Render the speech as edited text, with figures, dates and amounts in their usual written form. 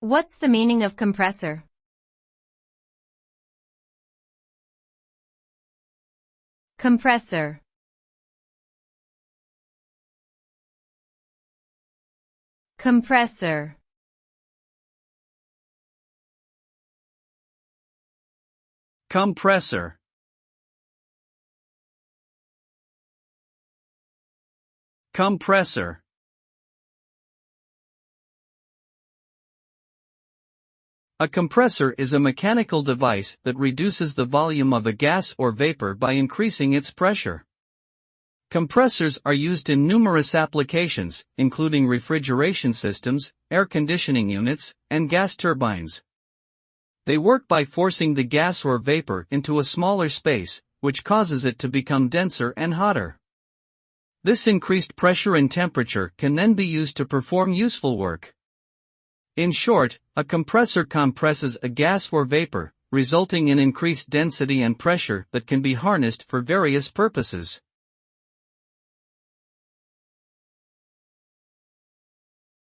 What's the meaning of compressor? Compressor. Compressor. Compressor. Compressor. A compressor is a mechanical device that reduces the volume of a gas or vapor by increasing its pressure. Compressors are used in numerous applications, including refrigeration systems, air conditioning units, and gas turbines. They work by forcing the gas or vapor into a smaller space, which causes it to become denser and hotter. This increased pressure and temperature can then be used to perform useful work. In short, a compressor compresses a gas or vapor, resulting in increased density and pressure that can be harnessed for various purposes.